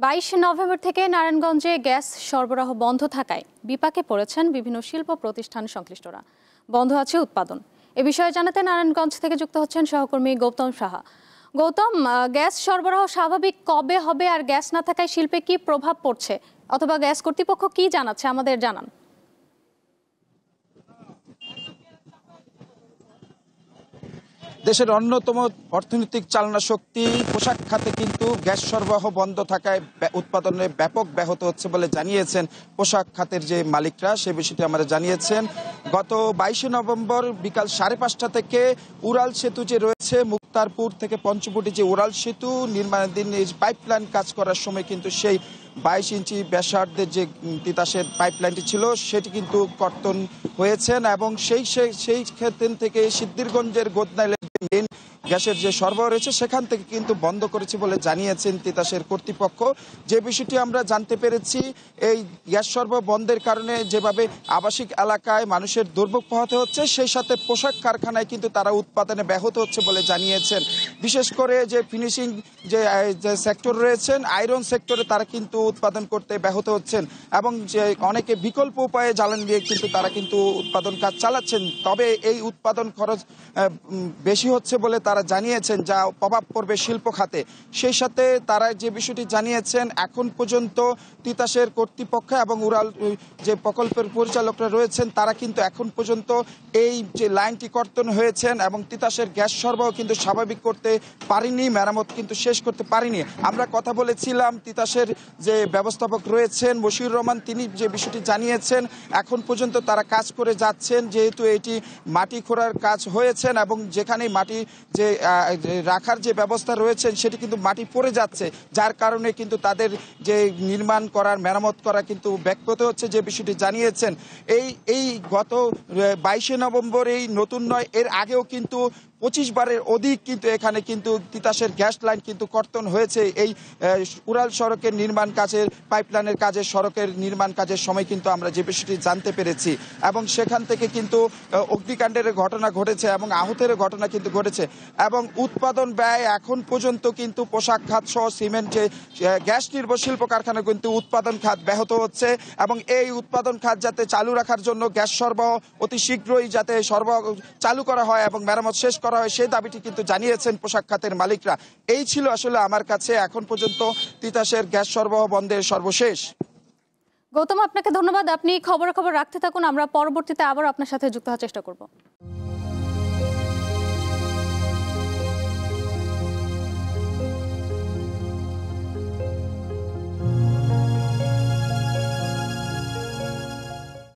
22 November থেকে নারায়ণগঞ্জে gas সরবরাহ বন্ধ থাকায় বিপাকে পড়েছেন বিভিন্ন শিল্প প্রতিষ্ঠান সংশ্লিষ্টরা। বন্ধ আছে উৎপাদন। এ বিষয়ে জানাতে নারায়ণগঞ্জ থেকে যুক্ত হচ্ছেন সহকর্মী গৌতম সাহা। গৌতম, গ্যাস সরবরাহ স্বাভাবিক কবে হবে আর গ্যাস না থাকায় শিল্পে কি প্রভাব পড়ছে, অথবা গ্যাস কর্তৃপক্ষ কি জানাচ্ছে আমাদের জানান। দেশের অন্যতম অর্থনৈতিক চালনা শক্তি পোশাক খাতে কিন্তু গ্যাস সরবরাহ বন্ধ থাকায় উৎপাদনে ব্যাপক ব্যাহত হচ্ছে বলে জানিয়েছেন পোশাক খাতের যে মালিকরা। সে বিষয়টি আমরা জানিয়েছেন। গত 22 নভেম্বর বিকাল 5:30 থেকে উড়াল সেতু যে রয়েছে মুক্তারপুর থেকে পঞ্চবটি যে উড়াল সেতু নির্মাণাধীন পাইপলাইন কাজ করার সময় কিন্তু সেই 22 ইঞ্চি ব্যাসার্ধের যে তিতাসের পাইপলাইনটি ছিল সেটি কিন্তু কর্তন হয়েছেন এবং সেই ক্ষেত্র থেকে সিদ্ধিরগঞ্জের গোদনাইলের মেইন গ্যাসের যে সরবরাহ রয়েছে সেখান থেকে কিন্তু বন্ধ করেছে বলে জানিয়েছেন তিতাসের কর্তৃপক্ষ। যে বিষয়টি আমরা জানতে পেরেছি, এই গ্যাস সরবরাহ বন্ধের কারণে যেভাবে আবাসিক এলাকায় মানুষের দুর্ভোগ পোহাতে হচ্ছে, সেই সাথে পোশাক কারখানায় কিন্তু তারা উৎপাদনে ব্যাহত হচ্ছে বলে জানিয়েছেন। বিশেষ করে যে ফিনিশিং যে সেক্টর রয়েছেন, আয়রন সেক্টরে তারা কিন্তু উৎপাদন করতে ব্যাহত হচ্ছেন এবং যে অনেকে বিকল্প উপায়ে জ্বালানি দিয়ে কিন্তু তারা কিন্তু উৎপাদন কাজ চালাচ্ছেন। তবে এই উৎপাদন খরচ বেশি হচ্ছে বলে তারা জানিয়েছেন, যা প্রভাব পড়বে শিল্প খাতে। সেই সাথে তারা যে বিষয়টি জানিয়েছেন, এখন পর্যন্ত তিতাসের কর্তৃপক্ষ এবং উড়াল যে প্রকল্পের পরিচালকরা রয়েছেন তারা কিন্তু এখন পর্যন্ত এই যে লাইনটি কর্তন হয়েছেন এবং তিতাসের গ্যাস সরবরাহ কিন্তু স্বাভাবিক করতে পারেনি, মেরামত কিন্তু শেষ করতে পারেনি। আমরা কথা বলেছিলাম তিতাসের যে ব্যবস্থাপক রয়েছেন মশিউর রহমান, তিনি যে বিষয়টি জানিয়েছেন এখন পর্যন্ত তারা কাজ করে যাচ্ছেন, যেহেতু এটি মাটি খোঁড়ার কাজ হয়েছেন এবং যেখানে মাটি যে রাখার যে ব্যবস্থা রয়েছে সেটি কিন্তু মাটি পড়ে যাচ্ছে, যার কারণে কিন্তু তাদের যে নির্মাণ করার মেরামত করা কিন্তু ব্যাহত হচ্ছে, যে বিষয়টি জানিয়েছেন। এই গত 22 নভেম্বর এই নতুন নয়, এর আগেও কিন্তু 25 বারের অধিক কিন্তু এখানে কিন্তু তিতাসের গ্যাস লাইন কিন্তু কর্তন হয়েছে। এই উড়াল সড়কের নির্মাণ কাজের পাইপলাইনের কাজের সড়কের নির্মাণ কাজের সময় কিন্তু আমরা যে বিষয়টি জানতে পেরেছি এবং সেখান থেকে কিন্তু অগ্নিকাণ্ডের ঘটনা ঘটেছে এবং আহতের ঘটনা কিন্তু ঘটেছে এবং উৎপাদন ব্যয় এখন পর্যন্ত কিন্তু পোশাক খাত সহ সিমেন্ট যে গ্যাস নির্ভর শিল্প কারখানা কিন্তু উৎপাদন খাত ব্যাহত হচ্ছে এবং এই উৎপাদন খাত যাতে চালু রাখার জন্য গ্যাস সরবরাহ অতি শীঘ্রই যাতে সরবরাহ চালু করা হয় এবং মেরামত শেষ করা হয় সেই দাবিটি কিন্তু জানিয়েছেন পোশাক খাতের মালিকরা। এই ছিল আসলে আমার কাছে এখন পর্যন্ত তিতাসের গ্যাস সরবরাহ বন্ধের সর্বশেষ। গৌতম, আপনাকে ধন্যবাদ। আপনি খবর রাখতে থাকুন, আমরা পরবর্তীতে আবার আপনার সাথে যুক্ত হওয়ার চেষ্টা করব।